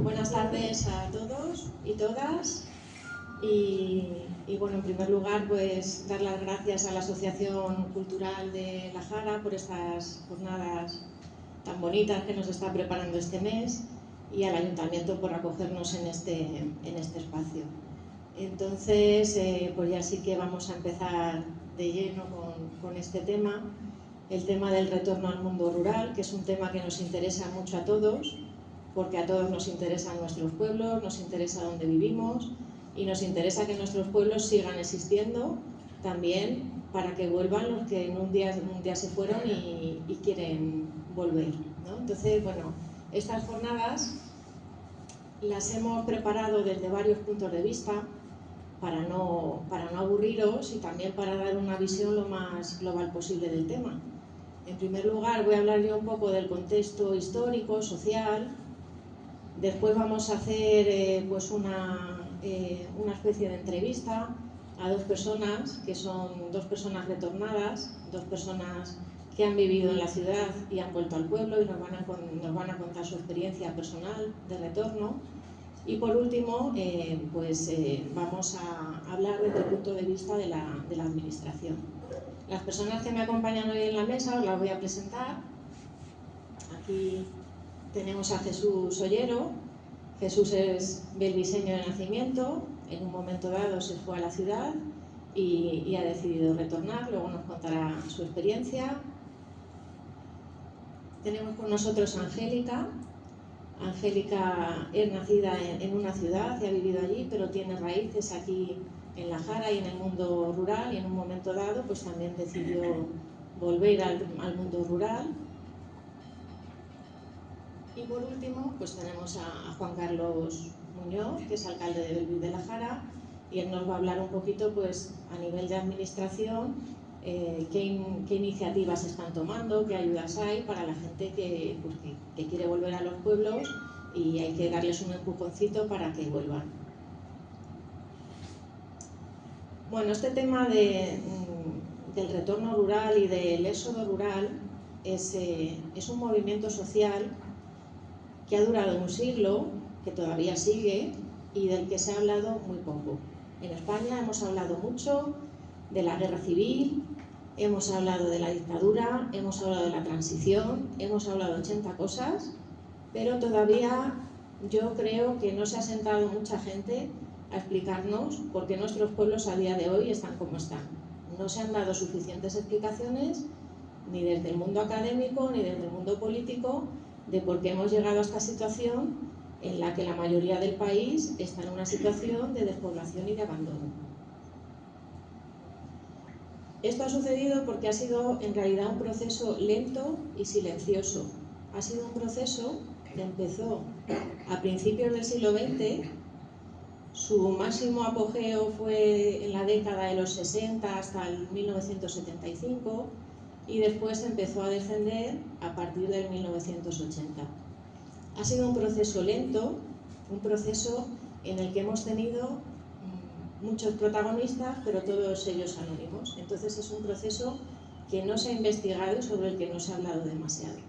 Buenas tardes a todos y todas. Y bueno, en primer lugar, pues dar las gracias a la Asociación Cultural de La Jara por estas jornadas tan bonitas que nos está preparando este mes y al Ayuntamiento por acogernos en este espacio. Entonces, pues ya sí que vamos a empezar de lleno con este tema, el tema del retorno al mundo rural, que es un tema que nos interesa mucho a todos, porque a todos nos interesan nuestros pueblos, nos interesa dónde vivimos y nos interesa que nuestros pueblos sigan existiendo también para que vuelvan los que en un día se fueron y quieren volver, ¿no? Entonces, bueno, estas jornadas las hemos preparado desde varios puntos de vista para no aburriros y también para dar una visión lo más global posible del tema. En primer lugar, voy a hablar yo un poco del contexto histórico, social. Después vamos a hacer pues una especie de entrevista a dos personas, que son dos personas retornadas, dos personas que han vivido en la ciudad y han vuelto al pueblo y nos van a contar su experiencia personal de retorno. Y por último, vamos a hablar desde el punto de vista de la administración. Las personas que me acompañan hoy en la mesa os las voy a presentar. Aquí tenemos a Jesús Ollero. Jesús es belviseño de nacimiento, en un momento dado se fue a la ciudad y ha decidido retornar, luego nos contará su experiencia. Tenemos con nosotros a Angélica. Angélica es nacida en una ciudad y ha vivido allí, pero tiene raíces aquí en La Jara y en el mundo rural, y en un momento dado pues también decidió volver al mundo rural. Y por último, pues tenemos a Juan Carlos Muñoz, que es alcalde de Belvís de La Jara, y él nos va a hablar un poquito pues a nivel de administración, qué iniciativas se están tomando, qué ayudas hay para la gente que quiere volver a los pueblos y hay que darles un empujoncito para que vuelvan. Bueno, este tema del retorno rural y del éxodo rural es un movimiento social que ha durado un siglo, que todavía sigue y del que se ha hablado muy poco. En España hemos hablado mucho de la guerra civil, hemos hablado de la dictadura, hemos hablado de la transición, hemos hablado de 80 cosas, pero todavía yo creo que no se ha sentado mucha gente a explicarnos por qué nuestros pueblos a día de hoy están como están. No se han dado suficientes explicaciones, ni desde el mundo académico, ni desde el mundo político, de por qué hemos llegado a esta situación en la que la mayoría del país está en una situación de despoblación y de abandono. Esto ha sucedido porque ha sido en realidad un proceso lento y silencioso. Ha sido un proceso que empezó a principios del siglo XX, su máximo apogeo fue en la década de los 60 hasta el 1975, y después empezó a descender a partir del 1980. Ha sido un proceso lento, un proceso en el que hemos tenido muchos protagonistas, pero todos ellos anónimos. Entonces es un proceso que no se ha investigado y sobre el que no se ha hablado demasiado.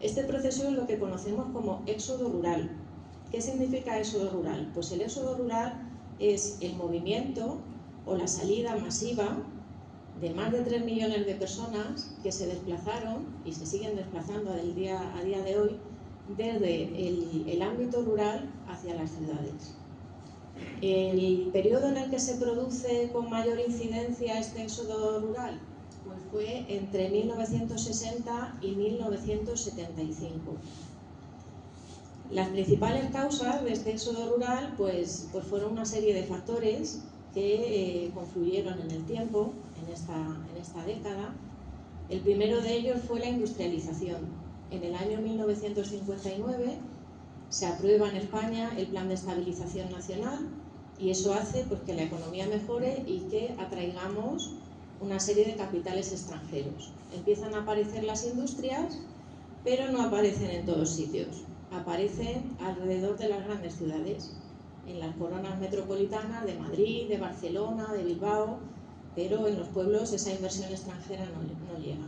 Este proceso es lo que conocemos como éxodo rural. ¿Qué significa éxodo rural? Pues el éxodo rural es el movimiento o la salida masiva de más de 3 millones de personas que se desplazaron y se siguen desplazando a día de hoy desde el ámbito rural hacia las ciudades. El periodo en el que se produce con mayor incidencia este éxodo rural pues fue entre 1960 y 1975. Las principales causas de este éxodo rural pues fueron una serie de factores que confluyeron en el tiempo, en esta década. El primero de ellos fue la industrialización. En el año 1959 se aprueba en España el Plan de Estabilización Nacional y eso hace pues, que la economía mejore y que atraigamos una serie de capitales extranjeros. Empiezan a aparecer las industrias, pero no aparecen en todos sitios. Aparecen alrededor de las grandes ciudades, en las coronas metropolitanas de Madrid, de Barcelona, de Bilbao, pero en los pueblos esa inversión extranjera no llega.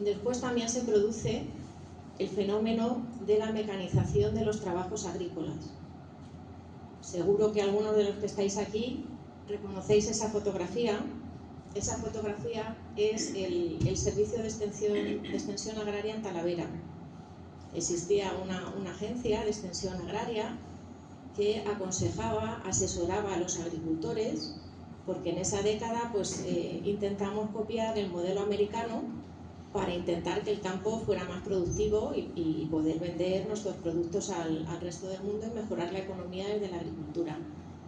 Después también se produce el fenómeno de la mecanización de los trabajos agrícolas. Seguro que algunos de los que estáis aquí reconocéis esa fotografía. Esa fotografía es el servicio de extensión agraria en Talavera. Existía una agencia de extensión agraria que aconsejaba, asesoraba a los agricultores, porque en esa década pues, intentamos copiar el modelo americano para intentar que el campo fuera más productivo y poder vender nuestros productos al resto del mundo y mejorar la economía desde la agricultura.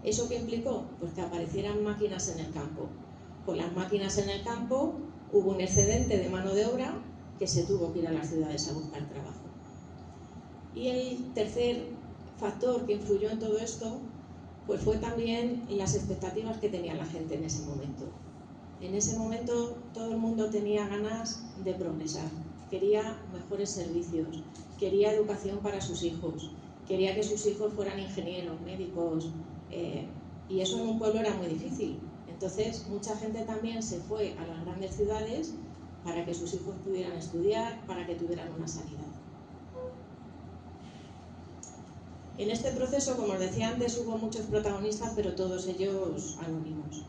¿Eso qué implicó? Pues que aparecieran máquinas en el campo. Con las máquinas en el campo hubo un excedente de mano de obra que se tuvo que ir a las ciudades a buscar trabajo. Y el tercer factor que influyó en todo esto pues fue también las expectativas que tenía la gente en ese momento. En ese momento todo el mundo tenía ganas de progresar, quería mejores servicios, quería educación para sus hijos, quería que sus hijos fueran ingenieros, médicos, y eso en un pueblo era muy difícil. Entonces mucha gente también se fue a las grandes ciudades para que sus hijos pudieran estudiar, para que tuvieran una sanidad. En este proceso, como os decía antes, hubo muchos protagonistas, pero todos ellos anónimos.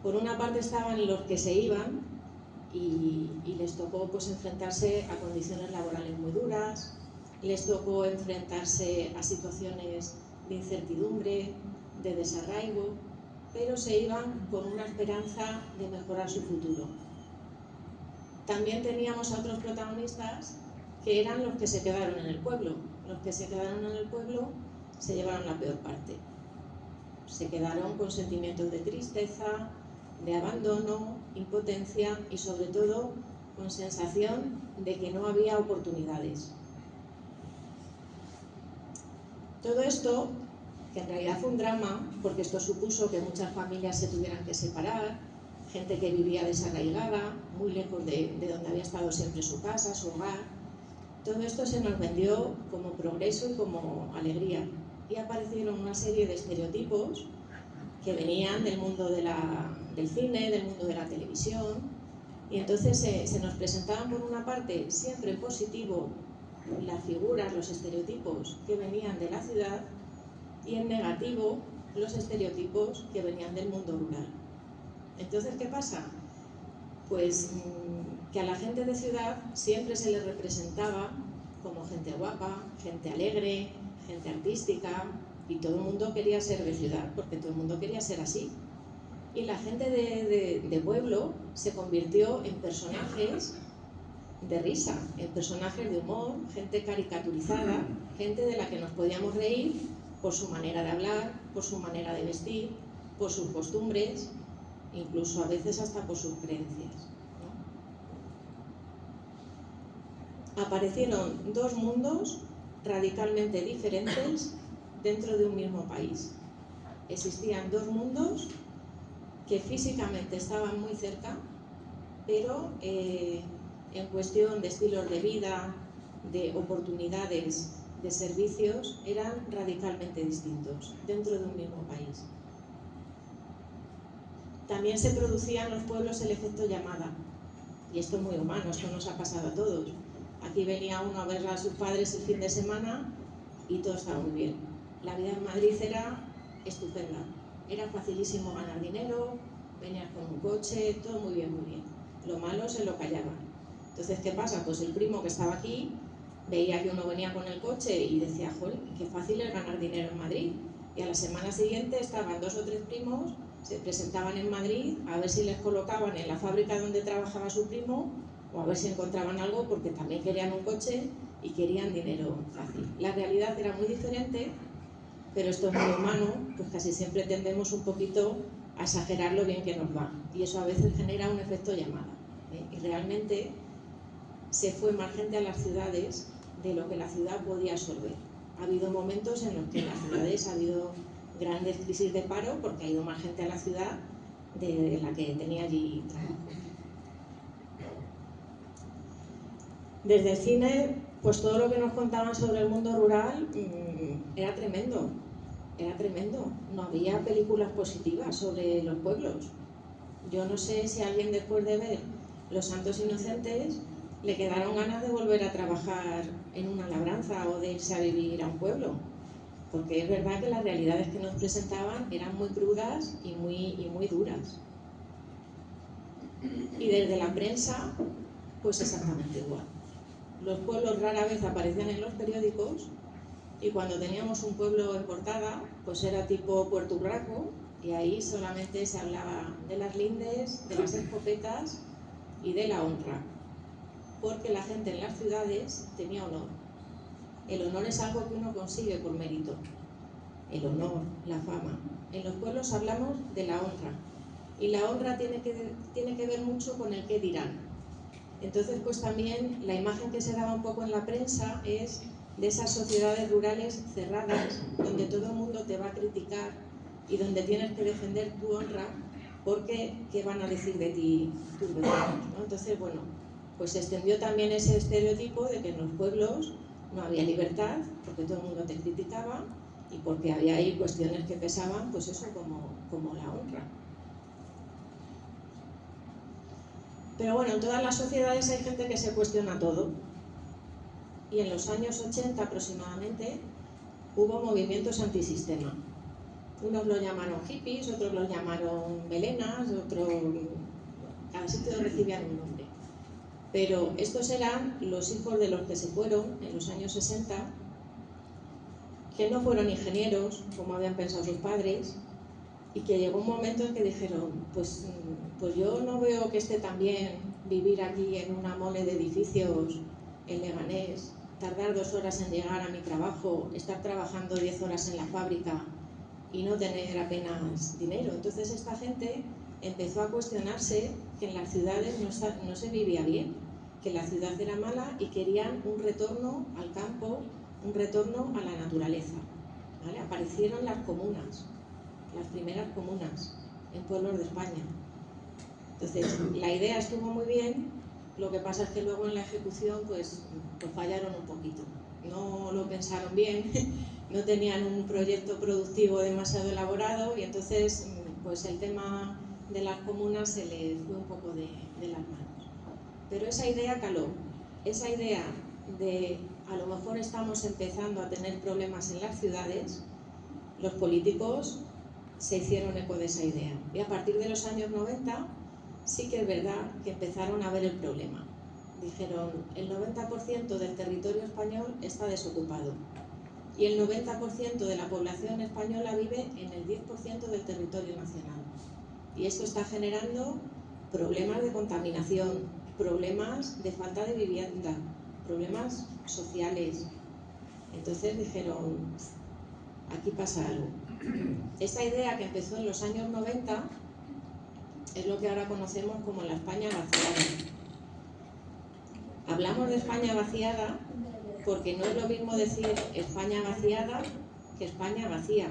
Por una parte estaban los que se iban y les tocó pues, enfrentarse a condiciones laborales muy duras, les tocó enfrentarse a situaciones de incertidumbre, de desarraigo, pero se iban con una esperanza de mejorar su futuro. También teníamos a otros protagonistas que eran los que se quedaron en el pueblo. Los que se quedaron en el pueblo se llevaron la peor parte. Se quedaron con sentimientos de tristeza, de abandono, impotencia y sobre todo con sensación de que no había oportunidades. Todo esto, que en realidad fue un drama, porque esto supuso que muchas familias se tuvieran que separar, gente que vivía desarraigada, muy lejos de donde había estado siempre su casa, su hogar. Todo esto se nos vendió como progreso y como alegría. Y aparecieron una serie de estereotipos que venían del mundo del cine, del mundo de la televisión, y entonces se nos presentaban por una parte siempre en positivo las figuras, los estereotipos que venían de la ciudad, y en negativo los estereotipos que venían del mundo rural. Entonces, ¿qué pasa? Pues que a la gente de ciudad siempre se le representaba como gente guapa, gente alegre, gente artística, y todo el mundo quería ser de ciudad porque todo el mundo quería ser así. Y la gente de pueblo se convirtió en personajes de risa, en personajes de humor, gente caricaturizada, gente de la que nos podíamos reír por su manera de hablar, por su manera de vestir, por sus costumbres, incluso a veces hasta por sus creencias. Aparecieron dos mundos radicalmente diferentes dentro de un mismo país. Existían dos mundos que físicamente estaban muy cerca, pero en cuestión de estilos de vida, de oportunidades, de servicios, eran radicalmente distintos dentro de un mismo país. También se producía en los pueblos el efecto llamada, y esto es muy humano, esto nos ha pasado a todos. Aquí venía uno a ver a sus padres el fin de semana y todo estaba muy bien. La vida en Madrid era estupenda, era facilísimo ganar dinero, venías con un coche, todo muy bien, muy bien. Lo malo se lo callaban. Entonces, ¿qué pasa? Pues el primo que estaba aquí veía que uno venía con el coche y decía, joder, qué fácil es ganar dinero en Madrid. Y a la semana siguiente estaban 2 o 3 primos, se presentaban en Madrid a ver si les colocaban en la fábrica donde trabajaba su primo o a ver si encontraban algo, porque también querían un coche y querían dinero fácil. La realidad era muy diferente, pero esto es muy humano, pues casi siempre tendemos un poquito a exagerar lo bien que nos va, y eso a veces genera un efecto llamada, y realmente se fue más gente a las ciudades de lo que la ciudad podía absorber. Ha habido momentos en los que en las ciudades ha habido grandes crisis de paro porque ha ido más gente a la ciudad de la que tenía allí trabajo. Desde el cine, pues todo lo que nos contaban sobre el mundo rural era tremendo, era tremendo. No había películas positivas sobre los pueblos. Yo no sé si alguien, después de ver Los Santos Inocentes, le quedaron ganas de volver a trabajar en una labranza o de irse a vivir a un pueblo, porque es verdad que las realidades que nos presentaban eran muy crudas y muy duras. Y desde la prensa, pues exactamente igual. Los pueblos rara vez aparecían en los periódicos y cuando teníamos un pueblo en portada, pues era tipo Puerto Urraco y ahí solamente se hablaba de las lindes, de las escopetas y de la honra, porque la gente en las ciudades tenía honor. El honor es algo que uno consigue por mérito. El honor, la fama. En los pueblos hablamos de la honra y la honra tiene que ver mucho con el qué dirán. Entonces, pues también la imagen que se daba un poco en la prensa es de esas sociedades rurales cerradas, donde todo el mundo te va a criticar y donde tienes que defender tu honra porque ¿qué van a decir de ti tus vecinos, ¿no? Entonces, bueno, pues se extendió también ese estereotipo de que en los pueblos no había libertad porque todo el mundo te criticaba y porque había ahí cuestiones que pesaban, pues eso como la honra. Pero bueno, en todas las sociedades hay gente que se cuestiona todo. Y en los años 80 aproximadamente hubo movimientos antisistema. Unos lo llamaron hippies, otros lo llamaron melenas, otros... cada sitio recibían un nombre. Pero estos eran los hijos de los que se fueron en los años 60, que no fueron ingenieros, como habían pensado sus padres, y que llegó un momento en que dijeron, pues yo no veo que esté tan bien vivir aquí en una mole de edificios en Leganés, tardar 2 horas en llegar a mi trabajo, estar trabajando 10 horas en la fábrica y no tener apenas dinero. Entonces esta gente empezó a cuestionarse que en las ciudades no se vivía bien, que la ciudad era mala y querían un retorno al campo, un retorno a la naturaleza, ¿vale? Aparecieron las comunas, las primeras comunas en pueblos de España. Entonces, la idea estuvo muy bien, lo que pasa es que luego en la ejecución pues fallaron un poquito. No lo pensaron bien, no tenían un proyecto productivo demasiado elaborado y entonces pues el tema de las comunas se les fue un poco de las manos. Pero esa idea caló, esa idea de a lo mejor estamos empezando a tener problemas en las ciudades, los políticos se hicieron eco de esa idea. Y a partir de los años 90 sí que es verdad que empezaron a ver el problema. Dijeron, el 90% del territorio español está desocupado y el 90% de la población española vive en el 10% del territorio nacional. Y esto está generando problemas de contaminación, problemas de falta de vivienda, problemas sociales. Entonces dijeron, aquí pasa algo. Esta idea que empezó en los años 90 es lo que ahora conocemos como la España vaciada. Hablamos de España vaciada porque no es lo mismo decir España vaciada que España vacía.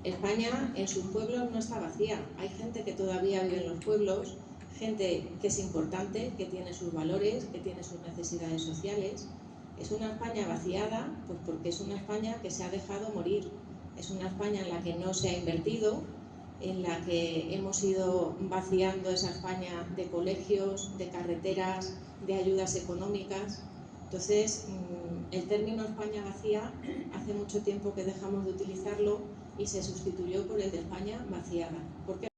España en sus pueblos no está vacía. Hay gente que todavía vive en los pueblos, gente que es importante, que tiene sus valores, que tiene sus necesidades sociales. Es una España vaciada pues porque es una España que se ha dejado morir. Es una España en la que no se ha invertido, en la que hemos ido vaciando esa España de colegios, de carreteras, de ayudas económicas. Entonces, el término España vacía hace mucho tiempo que dejamos de utilizarlo y se sustituyó por el de España vaciada. ¿Por qué